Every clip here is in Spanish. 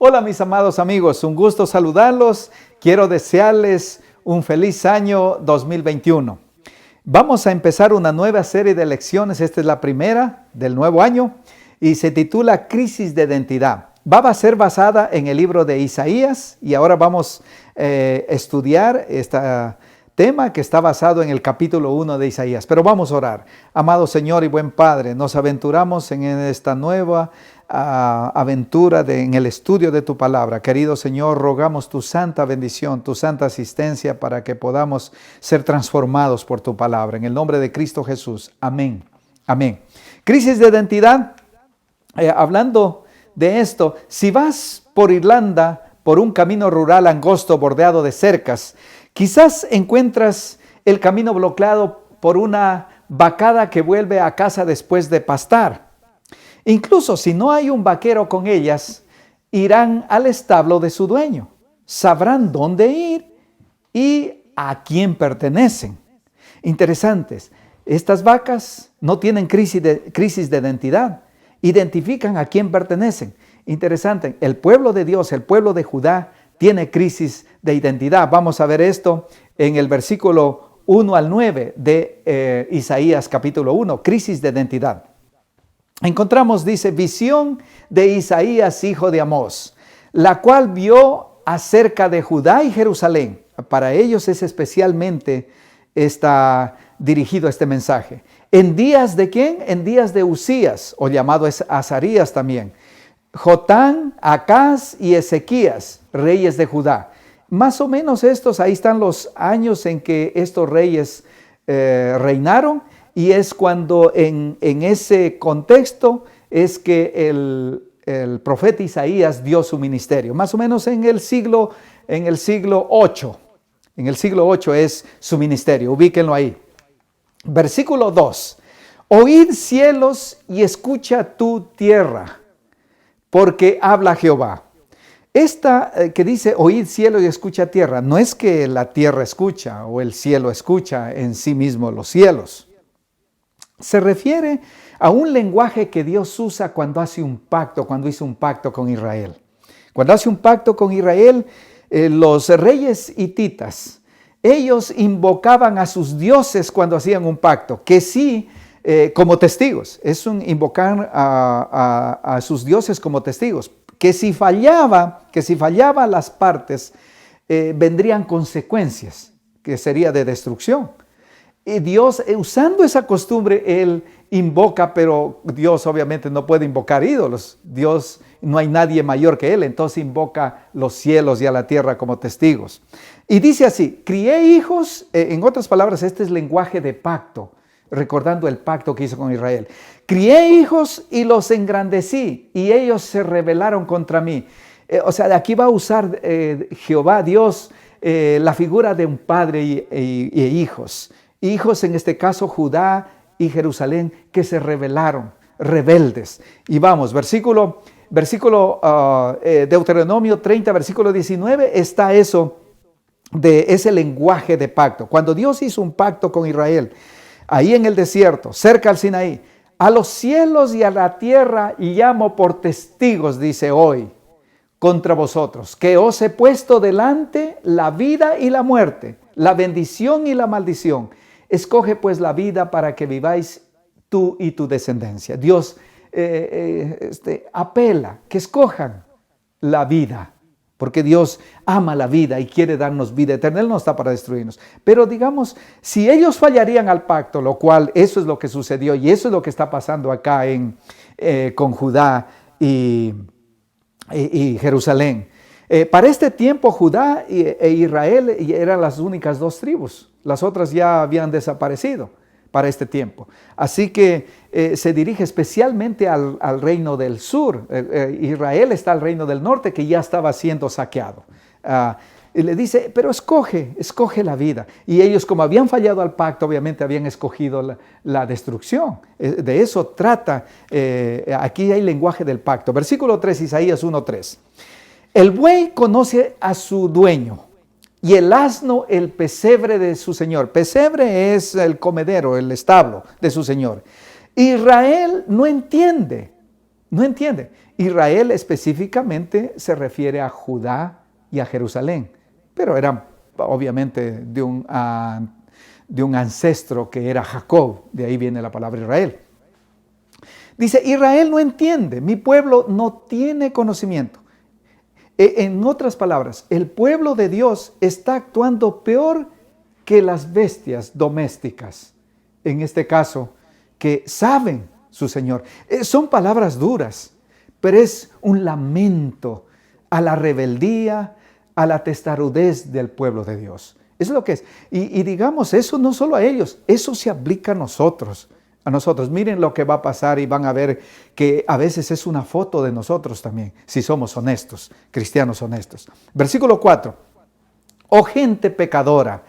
Hola mis amados amigos, un gusto saludarlos. Quiero desearles un feliz año 2021. Vamos a empezar una nueva serie de lecciones. Esta es la primera del nuevo año y se titula Crisis de Identidad. Va a ser basada en el libro de Isaías y ahora vamos a estudiar este tema que está basado en el capítulo 1 de Isaías. Pero vamos a orar. Amado Señor y buen Padre, nos aventuramos en esta nueva aventura en el estudio de tu palabra. Querido Señor, rogamos tu santa bendición, tu santa asistencia para que podamos ser transformados por tu palabra. En el nombre de Cristo Jesús. Amén. Amén. Crisis de identidad. Hablando de esto, si vas por Irlanda, por un camino rural angosto bordeado de cercas, quizás encuentras el camino bloqueado por una vacada que vuelve a casa después de pastar. Incluso si no hay un vaquero con ellas, irán al establo de su dueño. Sabrán dónde ir y a quién pertenecen. Interesantes. Estas vacas no tienen crisis de identidad. Identifican a quién pertenecen. Interesante. El pueblo de Dios, el pueblo de Judá, tiene crisis de identidad. Vamos a ver esto en el versículo 1 al 9 de Isaías capítulo 1. Crisis de identidad. Encontramos, dice, visión de Isaías, hijo de Amós, la cual vio acerca de Judá y Jerusalén. Para ellos es especialmente está dirigido este mensaje. ¿En días de quién? En días de Usías, o llamado Azarías también. Jotán, Acaz y Ezequías, reyes de Judá. Más o menos ahí están los años en que estos reyes reinaron. Y es cuando en ese contexto es que el profeta Isaías dio su ministerio. Más o menos en el siglo 8. En el siglo 8 es su ministerio. Ubíquenlo ahí. Versículo 2. Oíd cielos y escucha tu tierra, porque habla Jehová. Esta que dice oíd cielo y escucha tierra, no es que la tierra escucha o el cielo escucha en sí mismo los cielos. Se refiere a un lenguaje que Dios usa cuando hace un pacto, cuando hizo un pacto con Israel. Cuando hace un pacto con Israel, los reyes hititas, ellos invocaban a sus dioses cuando hacían un pacto, que sí, como testigos, es un invocar a sus dioses como testigos, que si fallaba las partes, vendrían consecuencias, que sería de destrucción. Y Dios, usando esa costumbre, Él invoca, pero Dios obviamente no puede invocar ídolos. Dios, no hay nadie mayor que Él, entonces invoca los cielos y a la tierra como testigos. Y dice así, crié hijos, en otras palabras, este es lenguaje de pacto, recordando el pacto que hizo con Israel. Crié hijos y los engrandecí, y ellos se rebelaron contra mí. O sea, de aquí va a usar Jehová, Dios, la figura de un padre e hijos. Hijos, en este caso, Judá y Jerusalén, que se rebelaron, rebeldes. Y vamos, Deuteronomio 30, versículo 19, está eso de ese lenguaje de pacto. Cuando Dios hizo un pacto con Israel, ahí en el desierto, cerca al Sinaí, a los cielos y a la tierra llamo por testigos, dice hoy, contra vosotros, que os he puesto delante la vida y la muerte, la bendición y la maldición. Escoge pues la vida para que viváis tú y tu descendencia. Dios apela que escojan la vida, porque Dios ama la vida y quiere darnos vida eterna. Él no está para destruirnos. Pero digamos, si ellos fallarían al pacto, lo cual eso es lo que sucedió y eso es lo que está pasando acá con Judá y Jerusalén. Para este tiempo Judá e Israel eran las únicas dos tribus. Las otras ya habían desaparecido para este tiempo. Así que se dirige especialmente al reino del sur. Israel está al reino del norte que ya estaba siendo saqueado. Y le dice, pero escoge la vida. Y ellos, como habían fallado al pacto, obviamente habían escogido la destrucción. De eso trata, aquí hay lenguaje del pacto. Versículo 3, Isaías 1:3. El buey conoce a su dueño y el asno el pesebre de su señor. Pesebre es el comedero, el establo de su señor. Israel no entiende No entiende. Israel específicamente se refiere a Judá y a Jerusalén, pero eran obviamente de un ancestro que era Jacob, de ahí viene la palabra Israel. Dice, Israel no entiende, mi pueblo no tiene conocimiento. En otras palabras, el pueblo de Dios está actuando peor que las bestias domésticas, en este caso, que saben su Señor. Son palabras duras, pero es un lamento a la rebeldía, a la testarudez del pueblo de Dios. Eso es lo que es. Y digamos, eso no solo a ellos, eso se aplica a nosotros. A nosotros. Miren lo que va a pasar y van a ver que a veces es una foto de nosotros también, si somos honestos, cristianos honestos. Versículo 4. Oh gente pecadora,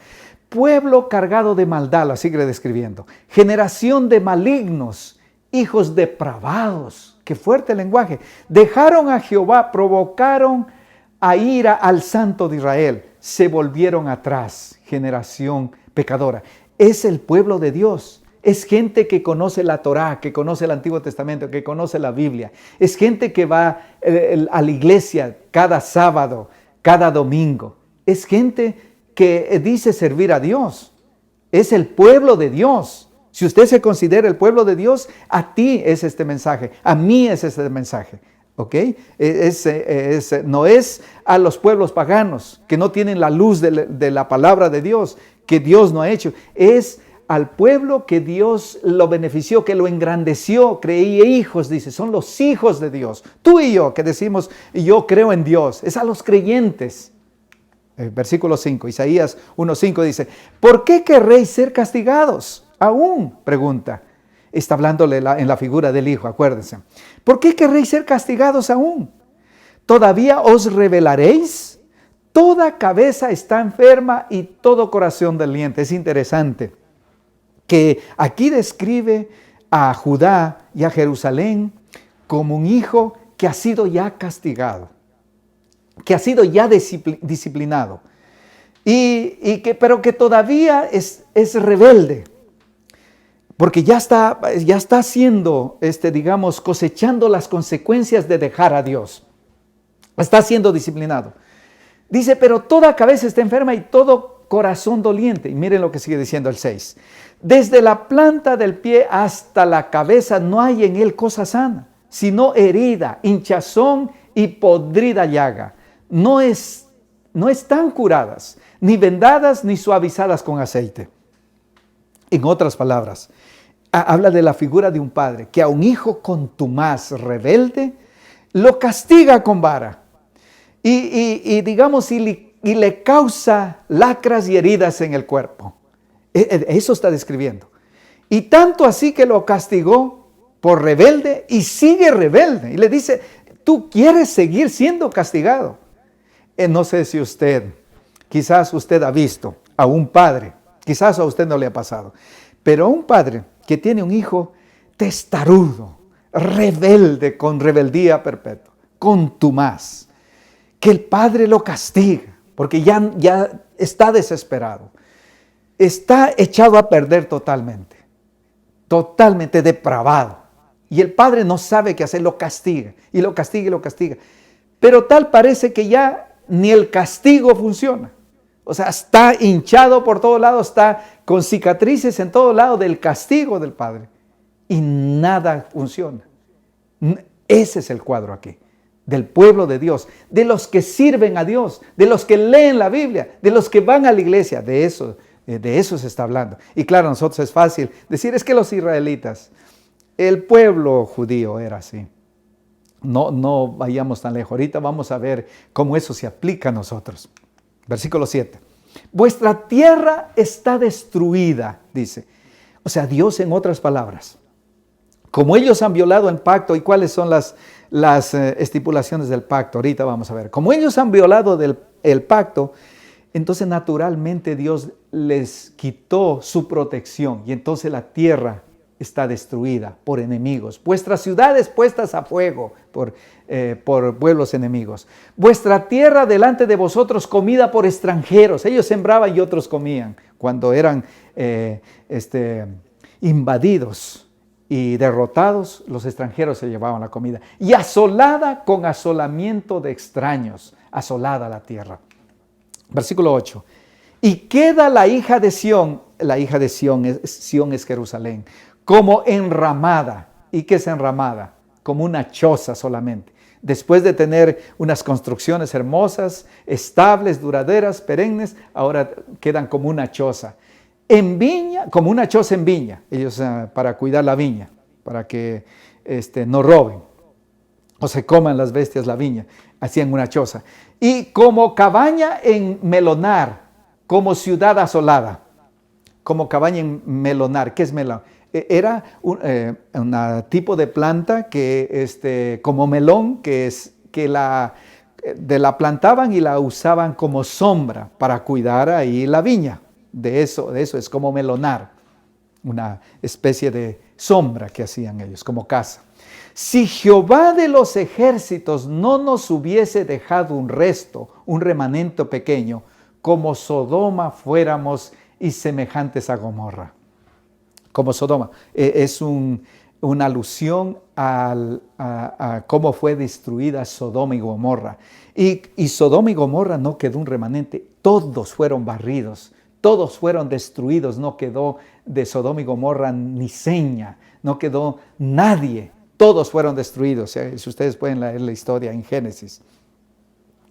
pueblo cargado de maldad, lo sigue describiendo. Generación de malignos, hijos depravados. Qué fuerte lenguaje. Dejaron a Jehová, provocaron a ira al Santo de Israel. Se volvieron atrás. Generación pecadora. Es el pueblo de Dios. Es gente que conoce la Torá, que conoce el Antiguo Testamento, que conoce la Biblia. Es gente que va a la iglesia cada sábado, cada domingo. Es gente que dice servir a Dios. Es el pueblo de Dios. Si usted se considera el pueblo de Dios, a ti es este mensaje, a mí es este mensaje. ¿Ok? No es a los pueblos paganos que no tienen la luz de la palabra de Dios, que Dios no ha hecho. Es al pueblo que Dios lo benefició, que lo engrandeció, creí hijos, dice, son los hijos de Dios. Tú y yo que decimos, yo creo en Dios, es a los creyentes. Versículo 5, Isaías 1:5 dice, ¿por qué querréis ser castigados? Aún, pregunta. Está hablándole en la figura del hijo, acuérdense. ¿Por qué querréis ser castigados aún? ¿Todavía os rebelaréis? Toda cabeza está enferma y todo corazón doliente. Es interesante que aquí describe a Judá y a Jerusalén como un hijo que ha sido ya castigado, que ha sido ya disciplinado, pero que todavía es rebelde, porque ya está haciendo, digamos, cosechando las consecuencias de dejar a Dios. Está siendo disciplinado. Dice, pero toda cabeza está enferma y todo corazón doliente. Y miren lo que sigue diciendo el 6. Desde la planta del pie hasta la cabeza no hay en él cosa sana, sino herida, hinchazón y podrida llaga. No están curadas, ni vendadas, ni suavizadas con aceite. En otras palabras, habla de la figura de un padre que a un hijo contumaz, rebelde, lo castiga con vara. Y le causa lacras y heridas en el cuerpo. Eso está describiendo. Y tanto así que lo castigó por rebelde y sigue rebelde. Y le dice, tú quieres seguir siendo castigado. No sé si quizás usted ha visto a un padre, quizás a usted no le ha pasado, pero a un padre que tiene un hijo testarudo, rebelde, con rebeldía perpetua, contumaz, que el padre lo castiga porque ya está desesperado. Está echado a perder totalmente depravado. Y el padre no sabe qué hacer, lo castiga, y lo castiga, y lo castiga. Pero tal parece que ya ni el castigo funciona. O sea, está hinchado por todos lados, está con cicatrices en todo lado del castigo del padre. Y nada funciona. Ese es el cuadro aquí, del pueblo de Dios, de los que sirven a Dios, de los que leen la Biblia, de los que van a la iglesia, de eso se está hablando. Y claro, a nosotros es fácil decir, es que los israelitas, el pueblo judío era así. No vayamos tan lejos. Ahorita vamos a ver cómo eso se aplica a nosotros. Versículo 7. Vuestra tierra está destruida, dice. O sea, Dios en otras palabras. Como ellos han violado el pacto, ¿y cuáles son las estipulaciones del pacto? Ahorita vamos a ver. Como ellos han violado el pacto, entonces naturalmente Dios les quitó su protección y entonces la tierra está destruida por enemigos. Vuestras ciudades puestas a fuego por pueblos enemigos. Vuestra tierra delante de vosotros comida por extranjeros. Ellos sembraban y otros comían cuando eran invadidos. y derrotados, los extranjeros se llevaban la comida. Y asolada con asolamiento de extraños, asolada la tierra. Versículo 8. Y queda la hija de Sión es Jerusalén, como enramada. ¿Y qué es enramada? Como una choza solamente. Después de tener unas construcciones hermosas, estables, duraderas, perennes, ahora quedan como una choza. En viña, como una choza en viña, ellos para cuidar la viña, para que no roben o se coman las bestias la viña, hacían una choza. Y como cabaña en melonar, como ciudad asolada, como cabaña en melonar. ¿Qué es melonar? Era un tipo de planta que, como melón, que la plantaban y la usaban como sombra para cuidar ahí la viña. De eso es como melonar, una especie de sombra que hacían ellos, como casa. Si Jehová de los ejércitos no nos hubiese dejado un resto, un remanente pequeño, como Sodoma fuéramos y semejantes a Gomorra. Como Sodoma. Es una alusión a cómo fue destruida Sodoma y Gomorra. Y Sodoma y Gomorra no quedó un remanente, todos fueron barridos, todos fueron destruidos, no quedó de Sodoma y Gomorra ni seña, no quedó nadie, todos fueron destruidos. Si ustedes pueden leer la historia en Génesis.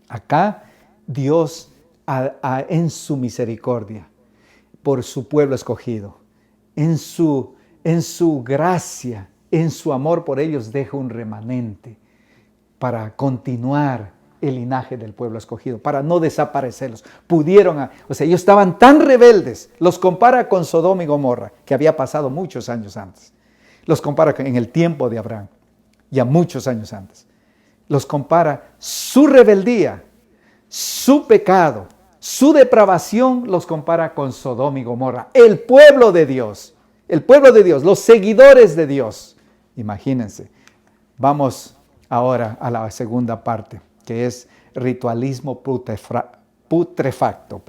Acá Dios, en su misericordia, por su pueblo escogido, en su gracia, en su amor por ellos, deja un remanente para continuar el linaje del pueblo escogido, para no desaparecerlos. Ellos estaban tan rebeldes, los compara con Sodoma y Gomorra, que había pasado muchos años antes. Los compara en el tiempo de Abraham, ya muchos años antes. Los compara su rebeldía, su pecado, su depravación, los compara con Sodoma y Gomorra. El pueblo de Dios, los seguidores de Dios. Imagínense. Vamos ahora a la segunda parte, que es ritualismo putrefacto.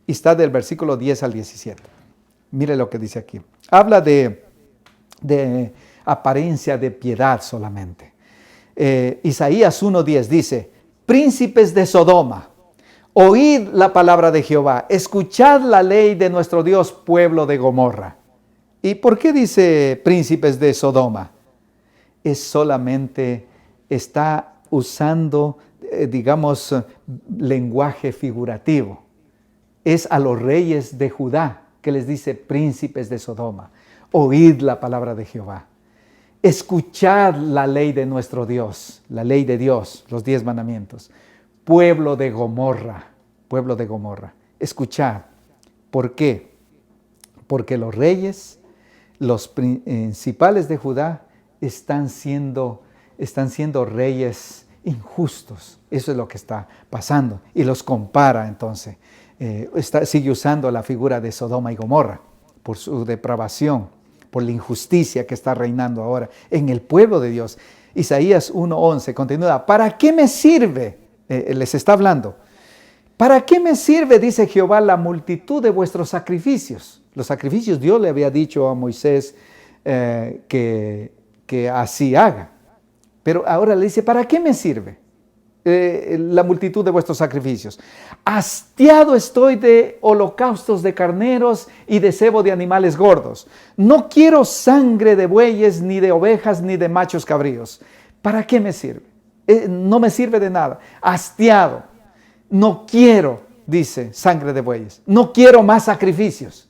Y está del versículo 10 al 17. Mire lo que dice aquí. Habla de apariencia de piedad solamente. Isaías 1:10 dice: príncipes de Sodoma, oíd la palabra de Jehová, escuchad la ley de nuestro Dios, pueblo de Gomorra. ¿Y por qué dice príncipes de Sodoma? Es solamente, está usando, lenguaje figurativo. Es a los reyes de Judá que les dice príncipes de Sodoma. Oíd la palabra de Jehová. Escuchad la ley de nuestro Dios, la ley de Dios, los 10 mandamientos. Pueblo de Gomorra. Escuchad. ¿Por qué? Porque los reyes, los principales de Judá, están siendo reyes injustos. Eso es lo que está pasando. Y los compara entonces. Sigue usando la figura de Sodoma y Gomorra por su depravación, por la injusticia que está reinando ahora en el pueblo de Dios. Isaías 1:11 continúa: ¿para qué me sirve? Les está hablando. ¿Para qué me sirve, dice Jehová, la multitud de vuestros sacrificios? Los sacrificios, Dios le había dicho a Moisés que así haga. Pero ahora le dice: ¿para qué me sirve la multitud de vuestros sacrificios? Hastiado estoy de holocaustos de carneros y de cebo de animales gordos. No quiero sangre de bueyes, ni de ovejas, ni de machos cabríos. ¿Para qué me sirve? No me sirve de nada. Hastiado. No quiero, dice, sangre de bueyes. No quiero más sacrificios.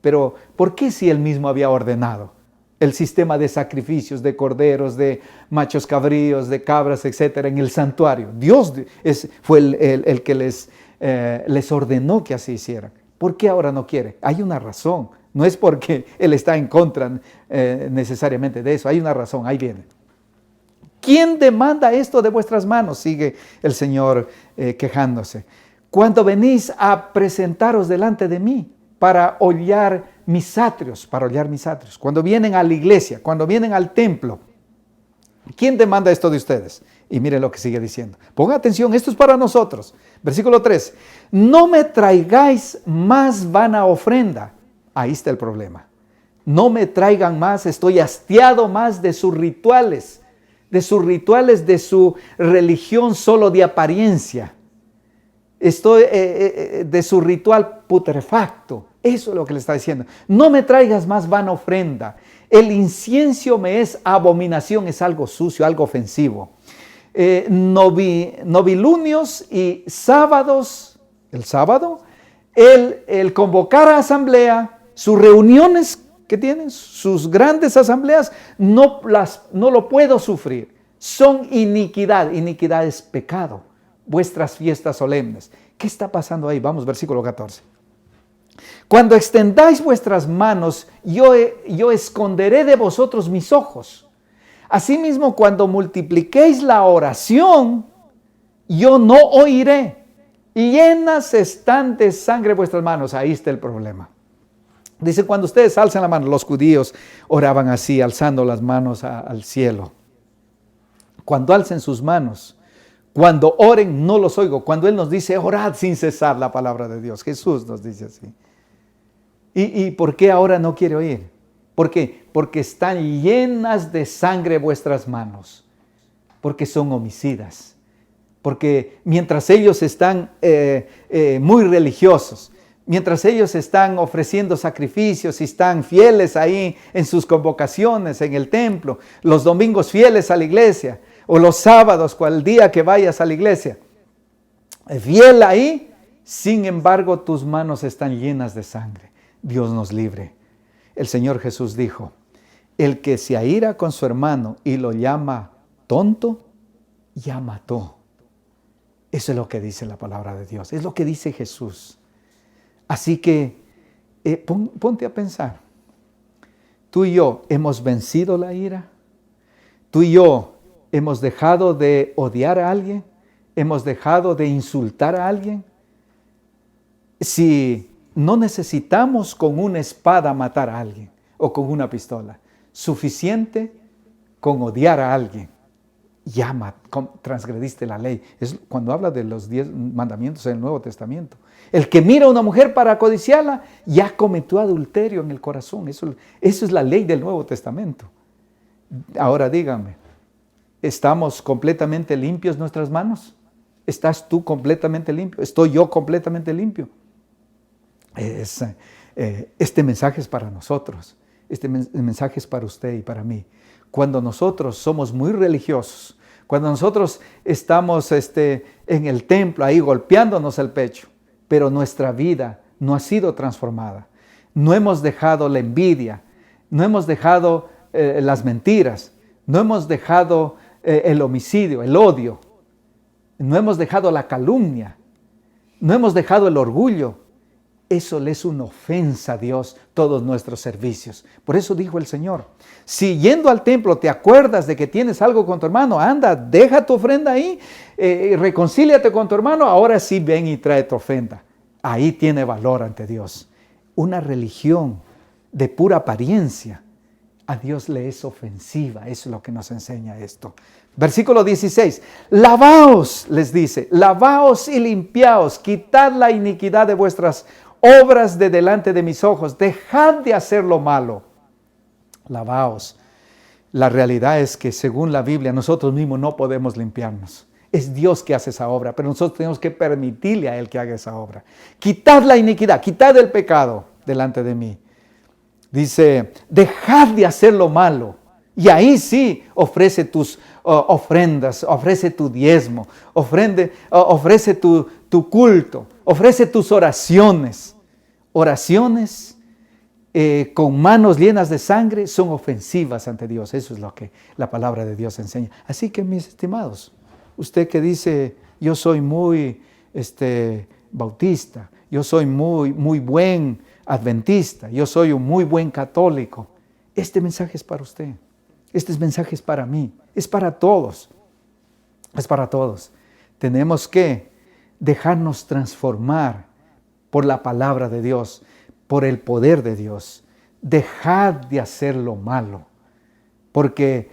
Pero, ¿por qué si él mismo había ordenado el sistema de sacrificios, de corderos, de machos cabríos, de cabras, etcétera, en el santuario? Dios fue el que les ordenó que así hicieran. ¿Por qué ahora no quiere? Hay una razón. No es porque él está en contra necesariamente de eso. Hay una razón. Ahí viene. ¿Quién demanda esto de vuestras manos? Sigue el Señor quejándose. Cuando venís a presentaros delante de mí para hollar mis atrios, cuando vienen a la iglesia, cuando vienen al templo, ¿quién demanda esto de ustedes? Y miren lo que sigue diciendo. Pongan atención, esto es para nosotros. Versículo 3. No me traigáis más vana ofrenda. Ahí está el problema. No me traigan más, estoy hastiado más de sus rituales, de su religión solo de apariencia. Estoy de su ritual putrefacto. Eso es lo que le está diciendo. No me traigas más vana ofrenda. El incienso me es abominación, es algo sucio, algo ofensivo. Novilunios y sábados, el sábado, el convocar a asamblea, sus reuniones que tienen, sus grandes asambleas, no lo puedo sufrir. Son iniquidad. Iniquidad es pecado. Vuestras fiestas solemnes. ¿Qué está pasando ahí? Vamos, versículo 14. Cuando extendáis vuestras manos, yo esconderé de vosotros mis ojos. Asimismo, cuando multipliquéis la oración, yo no oiré. Y llenas están de sangre vuestras manos. Ahí está el problema. Dice, cuando ustedes alzan la mano, los judíos oraban así, alzando las manos al cielo. Cuando alcen sus manos, cuando oren, no los oigo. Cuando Él nos dice, orad sin cesar, la palabra de Dios. Jesús nos dice así. ¿Y por qué ahora no quiere oír? ¿Por qué? Porque están llenas de sangre vuestras manos. Porque son homicidas. Porque mientras ellos están muy religiosos, mientras ellos están ofreciendo sacrificios y están fieles ahí en sus convocaciones en el templo, los domingos fieles a la iglesia, o los sábados, cual día que vayas a la iglesia, fiel ahí, sin embargo tus manos están llenas de sangre. Dios nos libre. El Señor Jesús dijo, el que se aira con su hermano y lo llama tonto, ya mató. Eso es lo que dice la palabra de Dios, es lo que dice Jesús. Así que ponte a pensar, tú y yo hemos vencido la ira, tú y yo hemos dejado de odiar a alguien, hemos dejado de insultar a alguien. Si no necesitamos con una espada matar a alguien o con una pistola, suficiente con odiar a alguien. Ya transgrediste la ley. Es cuando habla de los 10 mandamientos en el Nuevo Testamento. El que mira a una mujer para codiciarla, ya cometió adulterio en el corazón. Eso es la ley del Nuevo Testamento. Ahora dígame, ¿estamos completamente limpios nuestras manos? ¿Estás tú completamente limpio? ¿Estoy yo completamente limpio? Este mensaje es para nosotros. Este mensaje es para usted y para mí. Cuando nosotros somos muy religiosos, cuando nosotros estamos en el templo ahí golpeándonos el pecho, pero nuestra vida no ha sido transformada, no hemos dejado la envidia, no hemos dejado las mentiras, no hemos dejado el homicidio, el odio, no hemos dejado la calumnia, no hemos dejado el orgullo. Eso le es una ofensa a Dios, todos nuestros servicios. Por eso dijo el Señor, si yendo al templo te acuerdas de que tienes algo con tu hermano, anda, deja tu ofrenda ahí, reconcíliate con tu hermano, ahora sí ven y trae tu ofrenda. Ahí tiene valor ante Dios. Una religión de pura apariencia, a Dios le es ofensiva. Eso es lo que nos enseña esto. Versículo 16, lavaos, les dice, lavaos y limpiaos, quitad la iniquidad de vuestras obras de delante de mis ojos, dejad de hacer lo malo. Lavaos. La realidad es que según la Biblia nosotros mismos no podemos limpiarnos. Es Dios que hace esa obra, pero nosotros tenemos que permitirle a Él que haga esa obra. Quitad la iniquidad, quitad el pecado delante de mí. Dice, dejad de hacer lo malo. Y ahí sí ofrece tus ofrendas, ofrece tu diezmo, ofrece tu culto, ofrece tus oraciones. Oraciones con manos llenas de sangre son ofensivas ante Dios. Eso es lo que la palabra de Dios enseña. Así que, mis estimados, usted que dice, yo soy muy bautista, yo soy muy buen adventista, yo soy un muy buen católico, este mensaje es para usted. Este mensaje es para mí, es para todos, es para todos. Tenemos que dejarnos transformar por la palabra de Dios, por el poder de Dios. Dejad de hacer lo malo, porque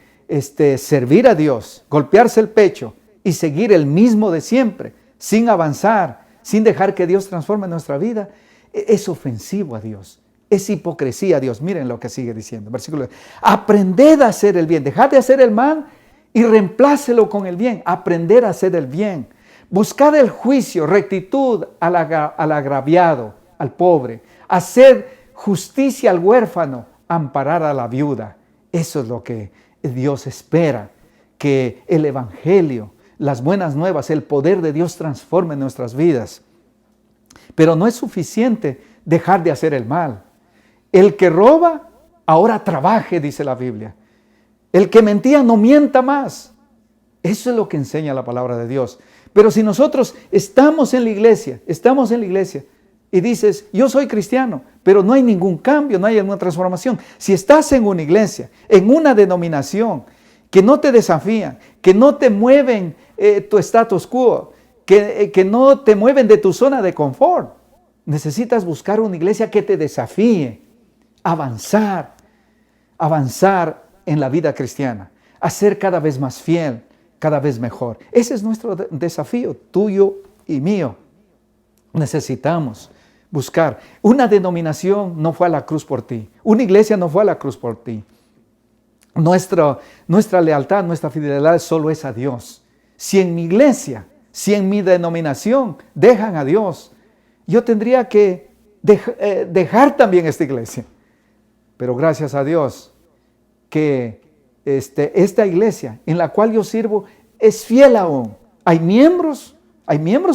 servir a Dios, golpearse el pecho y seguir el mismo de siempre, sin avanzar, sin dejar que Dios transforme nuestra vida, es ofensivo a Dios. Es hipocresía, Dios. Miren lo que sigue diciendo. Versículo 10. Aprended a hacer el bien. Dejad de hacer el mal y reemplácelo con el bien. Aprender a hacer el bien. Buscad el juicio, rectitud al agraviado, al pobre. Hacer justicia al huérfano, amparar a la viuda. Eso es lo que Dios espera. Que el evangelio, las buenas nuevas, el poder de Dios transforme nuestras vidas. Pero no es suficiente dejar de hacer el mal. El que roba, ahora trabaje, dice la Biblia. El que mentía, no mienta más. Eso es lo que enseña la palabra de Dios. Pero si nosotros estamos en la iglesia y dices, yo soy cristiano, pero no hay ningún cambio, no hay ninguna transformación. Si estás en una iglesia, en una denominación, que no te desafían, que no te mueven tu status quo, que no te mueven de tu zona de confort, necesitas buscar una iglesia que te desafíe, avanzar en la vida cristiana, a ser cada vez más fiel, cada vez mejor. Ese es nuestro desafío, tuyo y mío. Necesitamos buscar. Una denominación no fue a la cruz por ti. Una iglesia no fue a la cruz por ti. Nuestra lealtad, nuestra fidelidad solo es a Dios. Si en mi iglesia, si en mi denominación dejan a Dios, yo tendría que dejar también esta iglesia. Pero gracias a Dios que esta iglesia en la cual yo sirvo es fiel aún. Hay miembros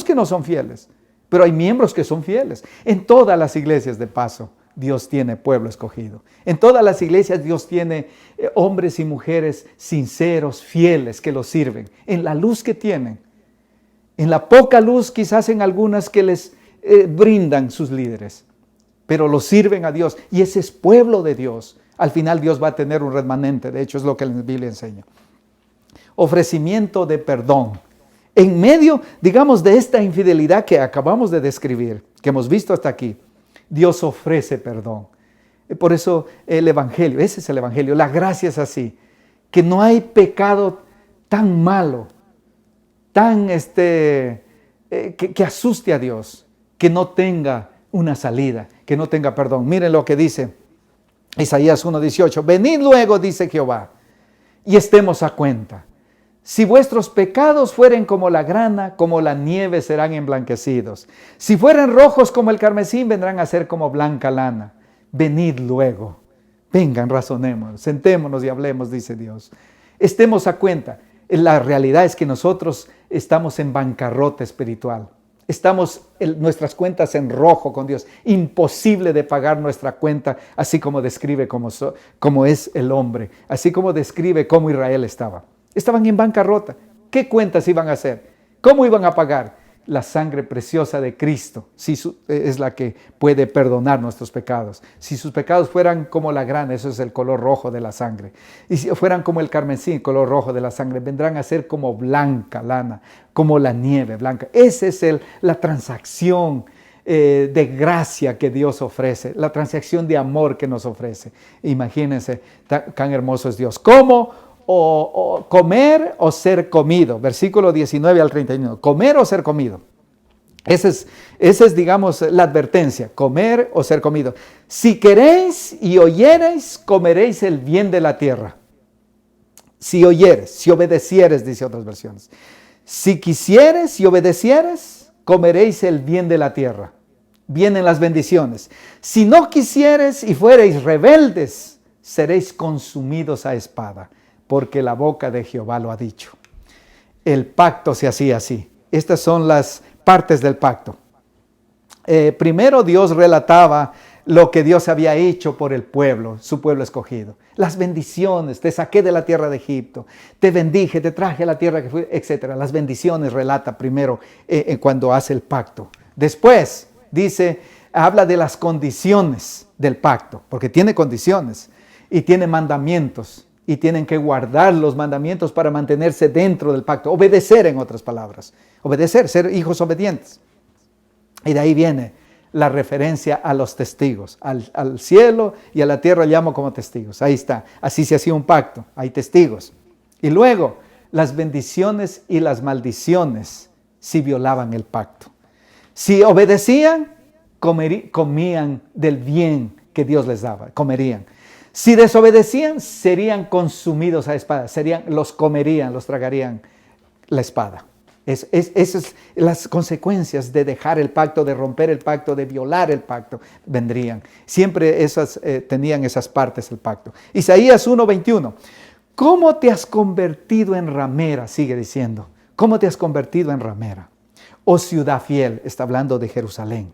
que no son fieles, pero hay miembros que son fieles. En todas las iglesias, de paso, Dios tiene pueblo escogido. En todas las iglesias Dios tiene hombres y mujeres sinceros, fieles, que los sirven. En la luz que tienen, en la poca luz quizás en algunas que les brindan sus líderes, pero los sirven a Dios. Y ese es pueblo de Dios. Al final Dios va a tener un remanente. De hecho, es lo que la Biblia enseña. Ofrecimiento de perdón. En medio, digamos, de esta infidelidad que acabamos de describir, que hemos visto hasta aquí, Dios ofrece perdón. Por eso el evangelio, ese es el evangelio. La gracia es así, que no hay pecado tan malo, tan que asuste a Dios, que no tenga una salida, que no tenga perdón. Miren lo que dice Isaías 1:18. Venid luego, dice Jehová, y estemos a cuenta. Si vuestros pecados fueren como la grana, como la nieve serán emblanquecidos. Si fueren rojos como el carmesí, vendrán a ser como blanca lana. Venid luego. Vengan, razonemos, sentémonos y hablemos, dice Dios. Estemos a cuenta. La realidad es que nosotros estamos en bancarrota espiritual. Estamos nuestras cuentas en rojo con Dios. Imposible de pagar nuestra cuenta, así como describe cómo es el hombre, así como describe cómo Israel estaba. Estaban en bancarrota. ¿Qué cuentas iban a hacer? ¿Cómo iban a pagar? La sangre preciosa de Cristo es la que puede perdonar nuestros pecados. Si sus pecados fueran como la grana, eso es el color rojo de la sangre. Y si fueran como el carmesí, el color rojo de la sangre, vendrán a ser como blanca lana, como la nieve blanca. Esa es la transacción de gracia que Dios ofrece, la transacción de amor que nos ofrece. Imagínense, tan hermoso es Dios. ¿Cómo? O comer o ser comido. Versículo 19 al 31. Comer o ser comido. Esa es, digamos, la advertencia. Comer o ser comido. Si queréis y oyereis, comeréis el bien de la tierra. Si oyeres, si obedecieres, dice otras versiones. Si quisieres y obedecieres, comeréis el bien de la tierra. Vienen las bendiciones. Si no quisieres y fuereis rebeldes, seréis consumidos a espada. Porque la boca de Jehová lo ha dicho. El pacto se hacía así. Estas son las partes del pacto. Primero Dios relataba lo que Dios había hecho por el pueblo, su pueblo escogido. Las bendiciones, te saqué de la tierra de Egipto, te bendije, te traje a la tierra que fue, etc. Las bendiciones relata primero cuando hace el pacto. Después habla de las condiciones del pacto, porque tiene condiciones y tiene mandamientos. Y tienen que guardar los mandamientos para mantenerse dentro del pacto. Obedecer, en otras palabras. Obedecer, ser hijos obedientes. Y de ahí viene la referencia a los testigos. Al cielo y a la tierra llamo como testigos. Ahí está. Así se hacía un pacto. Hay testigos. Y luego, las bendiciones y las maldiciones si violaban el pacto. Si obedecían, comían del bien que Dios les daba, comerían. Si desobedecían, serían consumidos a espada, los comerían, los tragarían la espada. Esas las consecuencias de dejar el pacto, de romper el pacto, de violar el pacto, vendrían. Siempre tenían esas partes el pacto. Isaías 1:21. ¿Cómo te has convertido en ramera? Sigue diciendo. ¿Cómo te has convertido en ramera? Oh ciudad fiel, está hablando de Jerusalén,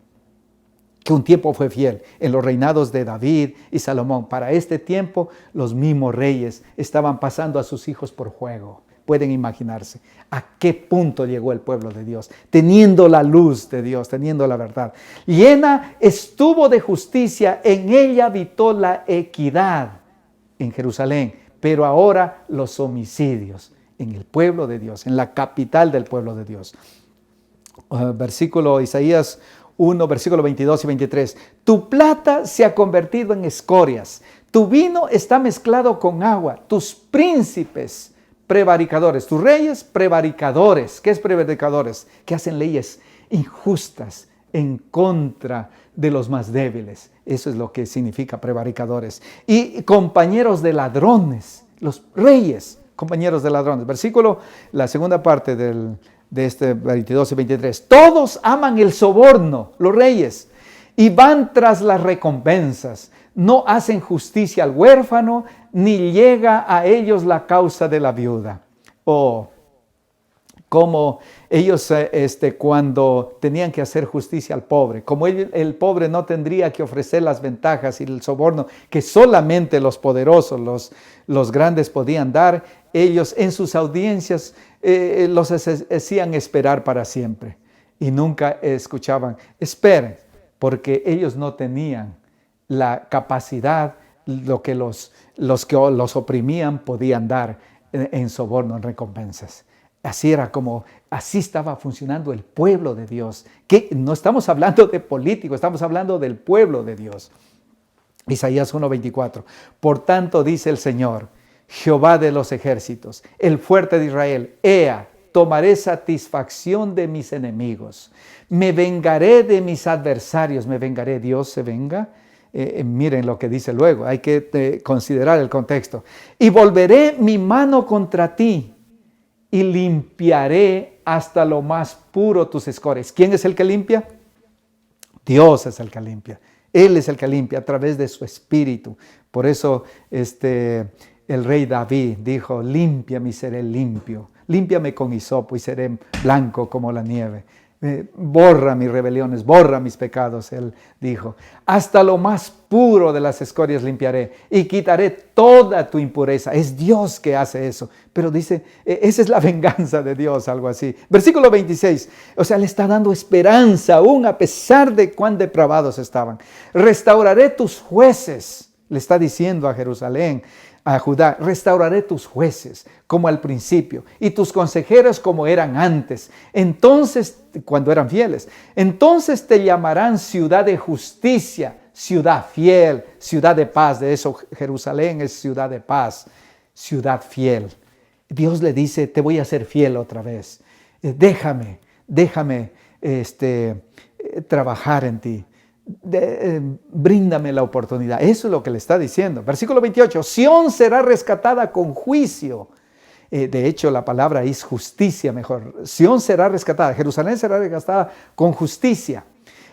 que un tiempo fue fiel en los reinados de David y Salomón. Para este tiempo, los mismos reyes estaban pasando a sus hijos por juego. Pueden imaginarse a qué punto llegó el pueblo de Dios, teniendo la luz de Dios, teniendo la verdad. Llena estuvo de justicia, en ella habitó la equidad en Jerusalén, pero ahora los homicidios en el pueblo de Dios, en la capital del pueblo de Dios. Isaías 1, versículo 22 y 23. Tu plata se ha convertido en escorias, tu vino está mezclado con agua, tus príncipes prevaricadores, tus reyes prevaricadores. ¿Qué es prevaricadores? Que hacen leyes injustas en contra de los más débiles. Eso es lo que significa prevaricadores. Y compañeros de ladrones, los reyes, compañeros de ladrones. La segunda parte de este 22 y 23. Todos aman el soborno, los reyes, y van tras las recompensas. No hacen justicia al huérfano, ni llega a ellos la causa de la viuda. Como ellos cuando tenían que hacer justicia al pobre, como el pobre no tendría que ofrecer las ventajas y el soborno que solamente los poderosos, los grandes podían dar, ellos en sus audiencias los hacían esperar para siempre y nunca escuchaban. Esperen, porque ellos no tenían la capacidad, lo que los que los oprimían podían dar en soborno, en recompensas. Así estaba funcionando el pueblo de Dios. Que no estamos hablando de políticos, estamos hablando del pueblo de Dios. Isaías 1:24. Por tanto dice el Señor, Jehová de los ejércitos, el fuerte de Israel, Ea, tomaré satisfacción de mis enemigos, me vengaré de mis adversarios, me vengaré. Dios se venga. Miren lo que dice luego, hay que considerar el contexto. Y volveré mi mano contra ti y limpiaré hasta lo más puro tus escorias. ¿Quién es el que limpia? Dios es el que limpia. Él es el que limpia a través de su espíritu. Por eso el rey David dijo, límpiame y seré limpio. Límpiame con hisopo y seré blanco como la nieve. Borra mis rebeliones, borra mis pecados, él dijo. Hasta lo más puro de las escorias limpiaré y quitaré toda tu impureza. Es Dios que hace eso. Pero dice, esa es la venganza de Dios, algo así. Versículo 26, o sea, le está dando esperanza aún a pesar de cuán depravados estaban. Restauraré tus jueces, le está diciendo a Jerusalén, a Judá, restauraré tus jueces como al principio y tus consejeros como eran antes. Entonces, cuando eran fieles, entonces te llamarán ciudad de justicia, ciudad fiel, ciudad de paz. De eso Jerusalén es ciudad de paz, ciudad fiel. Dios le dice, te voy a hacer fiel otra vez. Déjame trabajar en ti. Bríndame la oportunidad. Eso es lo que le está diciendo. Versículo 28, Sión será rescatada con juicio. De hecho, la palabra es justicia mejor. Sión será rescatada, Jerusalén será rescatada con justicia.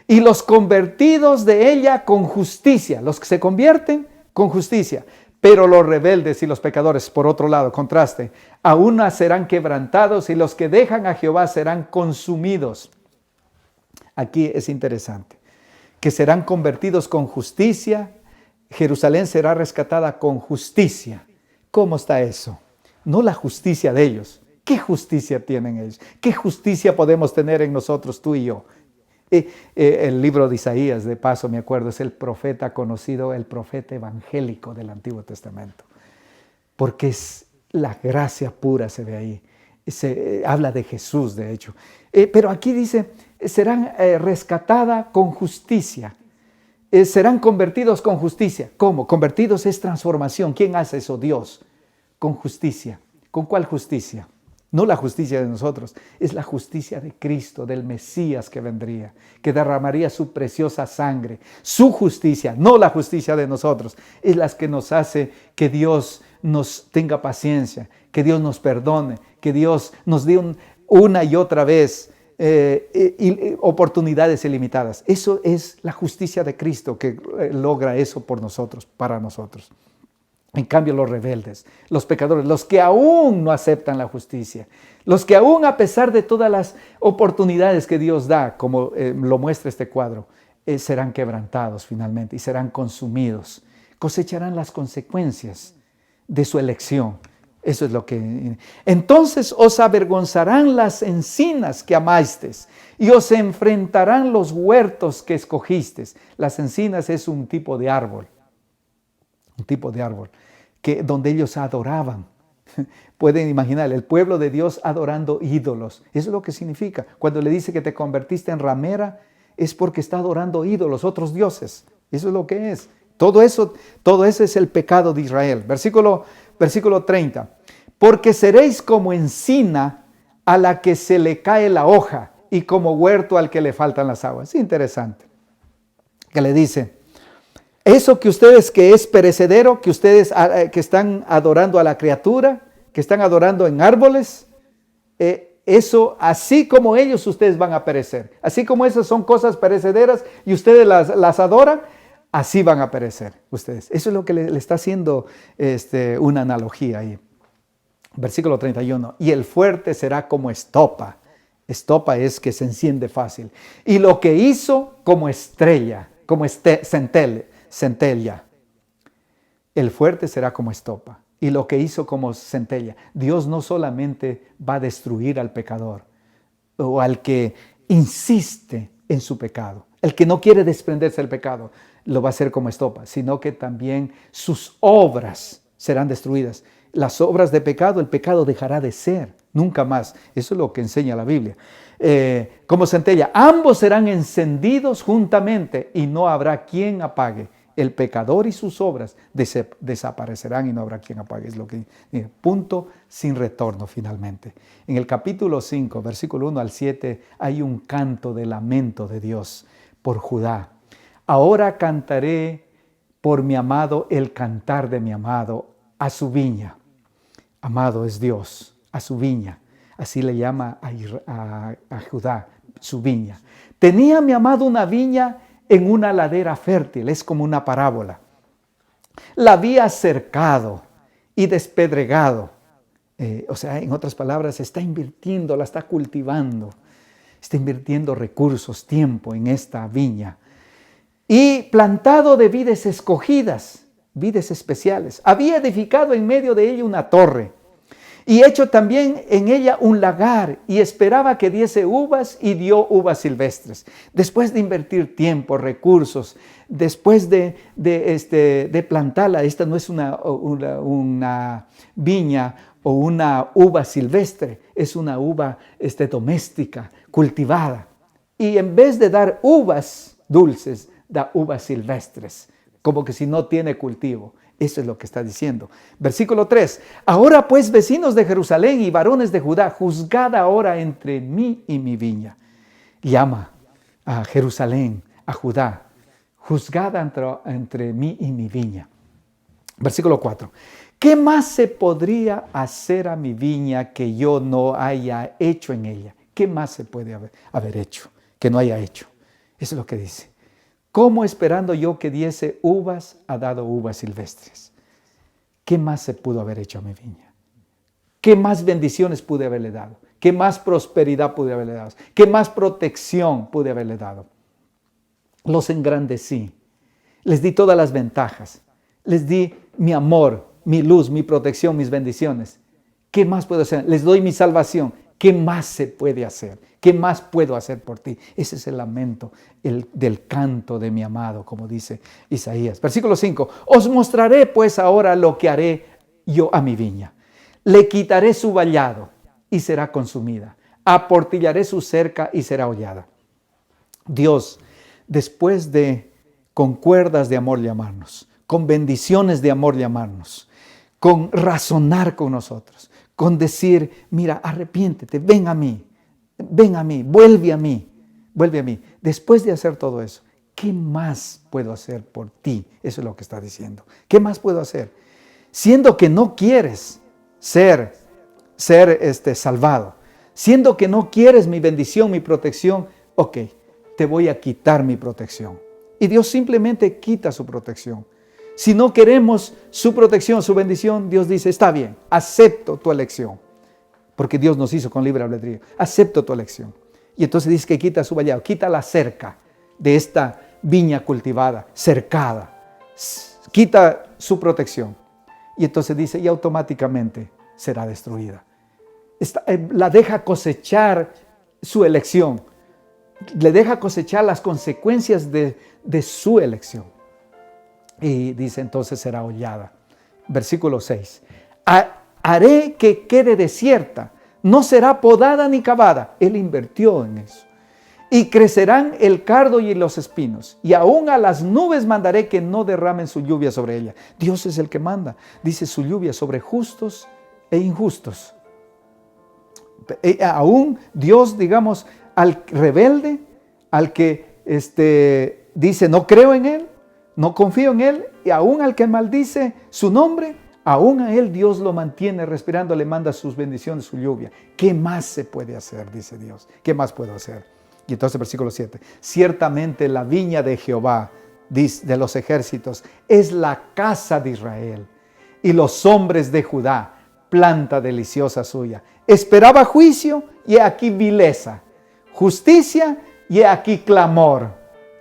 Y los convertidos de ella con justicia. Los que se convierten con justicia. Pero los rebeldes y los pecadores, por otro lado, contraste, aún serán quebrantados y los que dejan a Jehová serán consumidos. Aquí es interesante. Que serán convertidos con justicia, Jerusalén será rescatada con justicia. ¿Cómo está eso? No la justicia de ellos. ¿Qué justicia tienen ellos? ¿Qué justicia podemos tener en nosotros, tú y yo? El libro de Isaías, de paso me acuerdo, es el profeta conocido, el profeta evangélico del Antiguo Testamento. Porque es la gracia pura, se ve ahí. Habla de Jesús, de hecho. Pero aquí dice, serán rescatadas con justicia. Serán convertidos con justicia. ¿Cómo? Convertidos es transformación. ¿Quién hace eso? Dios. Con justicia. ¿Con cuál justicia? no la justicia de nosotros, es la justicia de Cristo, del Mesías que vendría, que derramaría su preciosa sangre. Su justicia, no la justicia de nosotros, es la que nos hace que Dios nos tenga paciencia, que Dios nos perdone, que Dios nos dé una y otra vez oportunidades ilimitadas. Eso es la justicia de Cristo que logra eso por nosotros, para nosotros. En cambio, los rebeldes, los pecadores, los que aún no aceptan la justicia, los que aún a pesar de todas las oportunidades que Dios da, como lo muestra este cuadro, serán quebrantados finalmente y serán consumidos. Cosecharán las consecuencias de su elección. Eso es lo que... Entonces os avergonzarán las encinas que amasteis y os enfrentarán los huertos que escogisteis. Las encinas es un tipo de árbol. Un tipo de árbol donde ellos adoraban. Pueden imaginar, el pueblo de Dios adorando ídolos. Eso es lo que significa. Cuando le dice que te convertiste en ramera, es porque está adorando ídolos, otros dioses. Eso es lo que es. Todo eso es el pecado de Israel. Versículo 30. Porque seréis como encina a la que se le cae la hoja y como huerto al que le faltan las aguas. Es interesante. Que le dice... Eso que ustedes, que es perecedero, que ustedes que están adorando a la criatura, que están adorando en árboles, eso, así como ellos, ustedes van a perecer. Así como esas son cosas perecederas y ustedes las adoran, así van a perecer ustedes. Eso es lo que le está haciendo una analogía ahí. Versículo 31. Y el fuerte será como estopa. Estopa es que se enciende fácil. Y lo que hizo como estrella, como centella. El fuerte será como estopa. Y lo que hizo como centella. Dios no solamente va a destruir al pecador o al que insiste en su pecado, el que no quiere desprenderse del pecado, lo va a hacer como estopa, sino que también sus obras serán destruidas. Las obras de pecado, el pecado dejará de ser, nunca más. Eso es lo que enseña la Biblia. Como centella, ambos serán encendidos juntamente y no habrá quien apague. El pecador y sus obras desaparecerán y no habrá quien apague. Es lo que punto sin retorno finalmente. En el capítulo 5, versículo 1 al 7, hay un canto de lamento de Dios por Judá. Ahora cantaré por mi amado el cantar de mi amado a su viña. Amado es Dios, a su viña. Así le llama a Judá, su viña. Tenía mi amado una viña en una ladera fértil, es como una parábola. La había cercado y despedregado. En otras palabras, está invirtiendo, la está cultivando. Está invirtiendo recursos, tiempo en esta viña. Y plantado de vides escogidas, vides especiales. Había edificado en medio de ella una torre. Y hecho también en ella un lagar, y esperaba que diese uvas, y dio uvas silvestres. Después de invertir tiempo, recursos, después de plantarla, esta no es una viña o una uva silvestre, es una uva doméstica, cultivada. Y en vez de dar uvas dulces, da uvas silvestres, como que si no tiene cultivo. Eso es lo que está diciendo. Versículo 3. Ahora pues, vecinos de Jerusalén y varones de Judá, juzgad ahora entre mí y mi viña. Llama a Jerusalén, a Judá. Juzgad entre mí y mi viña. Versículo 4. ¿Qué más se podría hacer a mi viña que yo no haya hecho en ella? ¿Qué más se puede haber hecho que no haya hecho? Eso es lo que dice. ¿Cómo esperando yo que diese uvas, ha dado uvas silvestres? ¿Qué más se pudo haber hecho a mi viña? ¿Qué más bendiciones pude haberle dado? ¿Qué más prosperidad pude haberle dado? ¿Qué más protección pude haberle dado? Los engrandecí, les di todas las ventajas, les di mi amor, mi luz, mi protección, mis bendiciones. ¿Qué más puedo hacer? Les doy mi salvación. ¿Qué más se puede hacer? ¿Qué más puedo hacer por ti? Ese es el lamento del canto de mi amado, como dice Isaías. Versículo 5. Os mostraré pues ahora lo que haré yo a mi viña. Le quitaré su vallado y será consumida. Aportillaré su cerca y será hollada. Dios, después de con cuerdas de amor llamarnos, con bendiciones de amor llamarnos, con razonar con nosotros, con decir, mira, arrepiéntete, ven a mí, vuelve a mí, vuelve a mí. Después de hacer todo eso, ¿qué más puedo hacer por ti? Eso es lo que está diciendo. ¿Qué más puedo hacer? Siendo que no quieres ser salvado, siendo que no quieres mi bendición, mi protección, ok, te voy a quitar mi protección. Y Dios simplemente quita su protección. Si no queremos su protección, su bendición, Dios dice, está bien, acepto tu elección. Porque Dios nos hizo con libre albedrío. Acepto tu elección. Y entonces dice que quita su vallado, quita la cerca de esta viña cultivada, cercada. Quita su protección. Y entonces dice, y automáticamente será destruida. La deja cosechar su elección. Le deja cosechar las consecuencias de su elección. Y dice, entonces será hollada. Versículo 6. Haré que quede desierta, no será podada ni cavada. Él invirtió en eso. Y crecerán el cardo y los espinos. Y aún a las nubes mandaré que no derramen su lluvia sobre ella. Dios es el que manda. Dice su lluvia sobre justos e injustos. Aún Dios, digamos, al rebelde, al que dice no creo en Él, no confío en Él, y aún al que maldice su nombre, aún a Él Dios lo mantiene respirando, le manda sus bendiciones, su lluvia. ¿Qué más se puede hacer? Dice Dios. ¿Qué más puedo hacer? Y entonces versículo 7. Ciertamente la viña de Jehová, de los ejércitos, es la casa de Israel, y los hombres de Judá, planta deliciosa suya. Esperaba juicio, y he aquí vileza. Justicia, y he aquí clamor.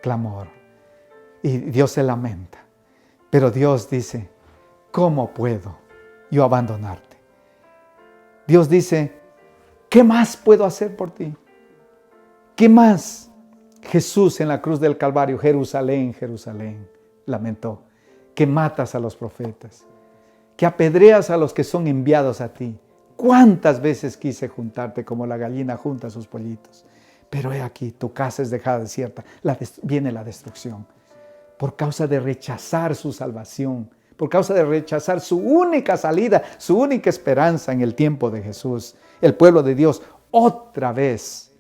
Clamor. Y Dios se lamenta. Pero Dios dice, ¿cómo puedo yo abandonarte? Dios dice, ¿qué más puedo hacer por ti? ¿Qué más? Jesús en la cruz del Calvario, Jerusalén, Jerusalén, lamentó, que matas a los profetas, que apedreas a los que son enviados a ti. ¿Cuántas veces quise juntarte como la gallina junta a sus pollitos? Pero he aquí, tu casa es dejada desierta, viene la destrucción. Por causa de rechazar su salvación, por causa de rechazar su única salida, su única esperanza en el tiempo de Jesús. El pueblo de Dios otra vez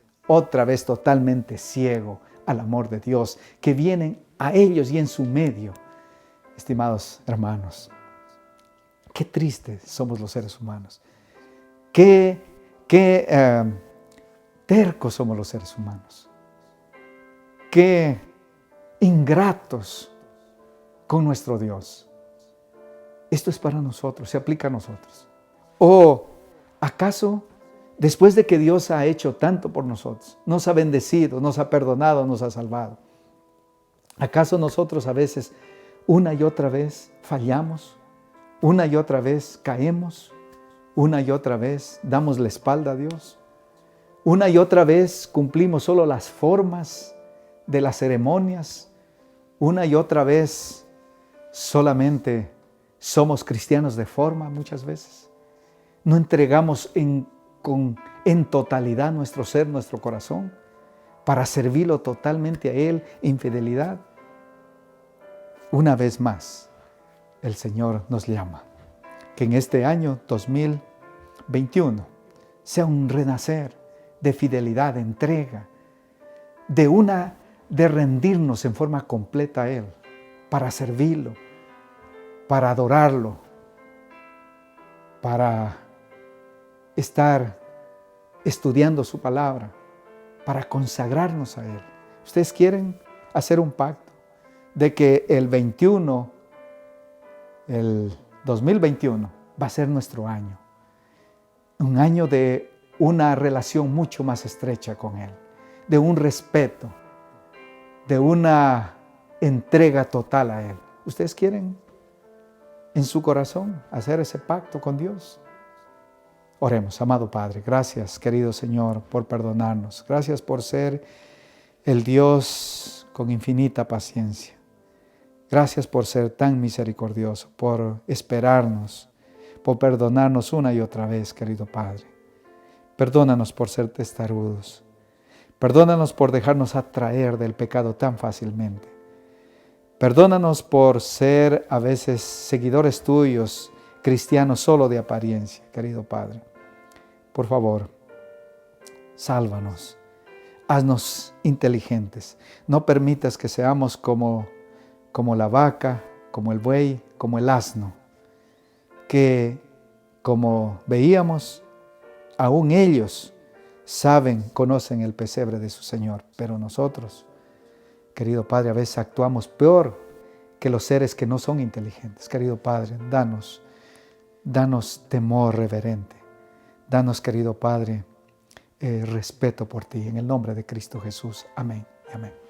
totalmente ciego al amor de Dios, que vienen a ellos y en su medio. Estimados hermanos, qué tristes somos los seres humanos. Qué tercos somos los seres humanos. Qué ingratos con nuestro Dios. Esto es para nosotros, se aplica a nosotros. ¿O acaso, después de que Dios ha hecho tanto por nosotros, nos ha bendecido, nos ha perdonado, nos ha salvado, acaso nosotros a veces una y otra vez fallamos, una y otra vez caemos, una y otra vez damos la espalda a Dios, una y otra vez cumplimos solo las formas de las ceremonias, una y otra vez solamente somos cristianos de forma muchas veces. No entregamos en totalidad nuestro ser, nuestro corazón, para servirlo totalmente a Él en fidelidad. Una vez más, el Señor nos llama. Que en este año 2021 sea un renacer de fidelidad, de entrega, de rendirnos en forma completa a Él, para servirlo, para adorarlo, para estar estudiando su palabra, para consagrarnos a Él. ¿Ustedes quieren hacer un pacto de que el 2021 va a ser nuestro año? Un año de una relación mucho más estrecha con Él, de un respeto, de una entrega total a Él. ¿Ustedes quieren en su corazón hacer ese pacto con Dios? Oremos. Amado Padre, gracias, querido Señor, por perdonarnos. Gracias por ser el Dios con infinita paciencia. Gracias por ser tan misericordioso, por esperarnos, por perdonarnos una y otra vez, querido Padre. Perdónanos por ser testarudos. Perdónanos por dejarnos atraer del pecado tan fácilmente. Perdónanos por ser a veces seguidores tuyos cristianos solo de apariencia, querido Padre. Por favor, sálvanos, haznos inteligentes. No permitas que seamos como la vaca, como el buey, como el asno, que como veíamos, aún ellos saben, conocen el pesebre de su Señor, pero nosotros, querido Padre, a veces actuamos peor que los seres que no son inteligentes. Querido Padre, danos temor reverente. Danos, querido Padre, respeto por ti. En el nombre de Cristo Jesús. Amén y amén.